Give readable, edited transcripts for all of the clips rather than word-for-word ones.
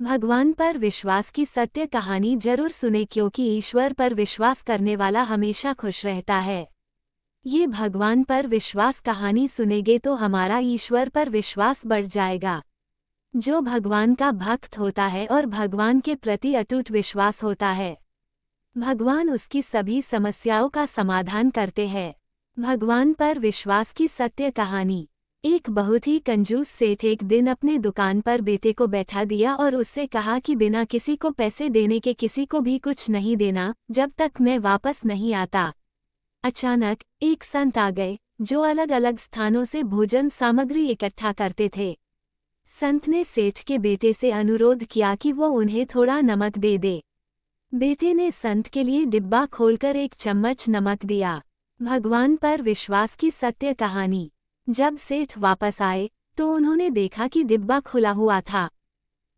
भगवान पर विश्वास की सत्य कहानी जरूर सुने क्योंकि ईश्वर पर विश्वास करने वाला हमेशा खुश रहता है। ये भगवान पर विश्वास कहानी सुनेंगे तो हमारा ईश्वर पर विश्वास बढ़ जाएगा। जो भगवान का भक्त होता है और भगवान के प्रति अटूट विश्वास होता है, भगवान उसकी सभी समस्याओं का समाधान करते हैं। भगवान पर विश्वास की सत्य कहानी। एक बहुत ही कंजूस सेठ एक दिन अपने दुकान पर बेटे को बैठा दिया और उससे कहा कि बिना किसी को पैसे देने के किसी को भी कुछ नहीं देना जब तक मैं वापस नहीं आता। अचानक एक संत आ गए जो अलग अलग स्थानों से भोजन सामग्री इकट्ठा करते थे। संत ने सेठ के बेटे से अनुरोध किया कि वो उन्हें थोड़ा नमक दे दे। बेटे ने संत के लिए डिब्बा खोलकर एक चम्मच नमक दिया। भगवान पर विश्वास की सत्य कहानी। जब सेठ वापस आए तो उन्होंने देखा कि डिब्बा खुला हुआ था।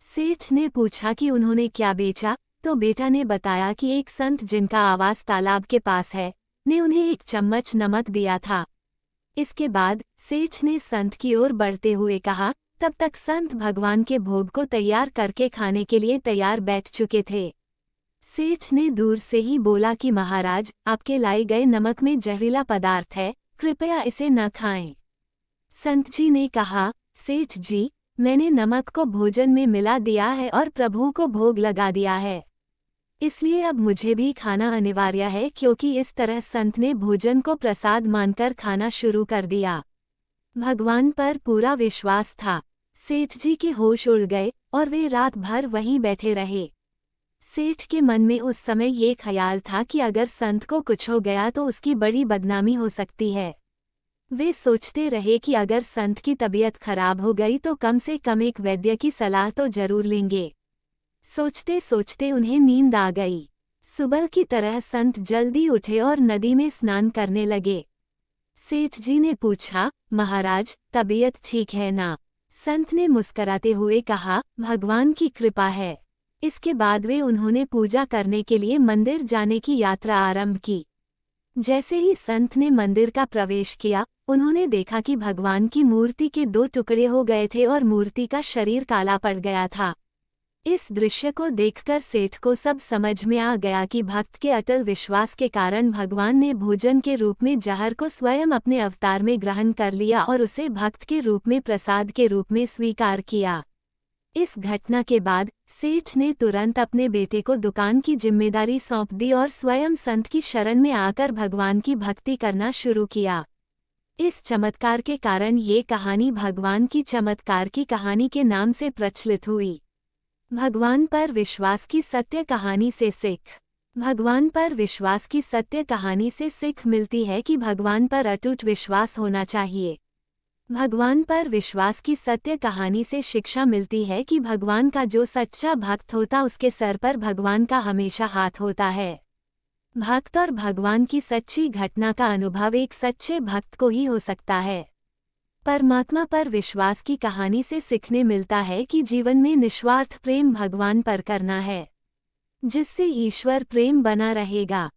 सेठ ने पूछा कि उन्होंने क्या बेचा, तो बेटा ने बताया कि एक संत जिनका आवास तालाब के पास है ने उन्हें एक चम्मच नमक दिया था। इसके बाद सेठ ने संत की ओर बढ़ते हुए कहा, तब तक संत भगवान के भोग को तैयार करके खाने के लिए तैयार बैठ चुके थे। सेठ ने दूर से ही बोला कि महाराज, आपके लाए गए नमक में जहरीला पदार्थ है, कृपया इसे न खाएं। संत जी ने कहा, सेठ जी, मैंने नमक को भोजन में मिला दिया है और प्रभु को भोग लगा दिया है, इसलिए अब मुझे भी खाना अनिवार्य है। क्योंकि इस तरह संत ने भोजन को प्रसाद मानकर खाना शुरू कर दिया। भगवान पर पूरा विश्वास था। सेठ जी के होश उड़ गए और वे रात भर वहीं बैठे रहे। सेठ के मन में उस समय ये ख्याल था कि अगर संत को कुछ हो गया तो उसकी बड़ी बदनामी हो सकती है। वे सोचते रहे कि अगर संत की तबीयत खराब हो गई तो कम से कम एक वैद्य की सलाह तो जरूर लेंगे। सोचते सोचते उन्हें नींद आ गई। सुबह की तरह संत जल्दी उठे और नदी में स्नान करने लगे। सेठ जी ने पूछा, महाराज, तबीयत ठीक है ना? संत ने मुस्कराते हुए कहा, भगवान की कृपा है। इसके बाद उन्होंने पूजा करने के लिए मंदिर जाने की यात्रा आरंभ की। जैसे ही संत ने मंदिर का प्रवेश किया, उन्होंने देखा कि भगवान की मूर्ति के 2 टुकड़े हो गए थे और मूर्ति का शरीर काला पड़ गया था। इस दृश्य को देखकर सेठ को सब समझ में आ गया कि भक्त के अटल विश्वास के कारण भगवान ने भोजन के रूप में जहर को स्वयं अपने अवतार में ग्रहण कर लिया और उसे भक्त के रूप में प्रसाद के रूप में स्वीकार किया। इस घटना के बाद सेठ ने तुरंत अपने बेटे को दुकान की जिम्मेदारी सौंप दी और स्वयं संत की शरण में आकर भगवान की भक्ति करना शुरू किया। इस चमत्कार के कारण ये कहानी भगवान की चमत्कार की कहानी के नाम से प्रचलित हुई। भगवान पर विश्वास की सत्य कहानी से सीख। भगवान पर विश्वास की सत्य कहानी से सीख मिलती है कि भगवान पर अटूट विश्वास होना चाहिए। भगवान पर विश्वास की सत्य कहानी से शिक्षा मिलती है कि भगवान का जो सच्चा भक्त होता उसके सर पर भगवान का हमेशा हाथ होता है। भक्त और भगवान की सच्ची घटना का अनुभव एक सच्चे भक्त को ही हो सकता है। परमात्मा पर विश्वास की कहानी से सीखने मिलता है कि जीवन में निस्वार्थ प्रेम भगवान पर करना है, जिससे ईश्वर प्रेम बना रहेगा।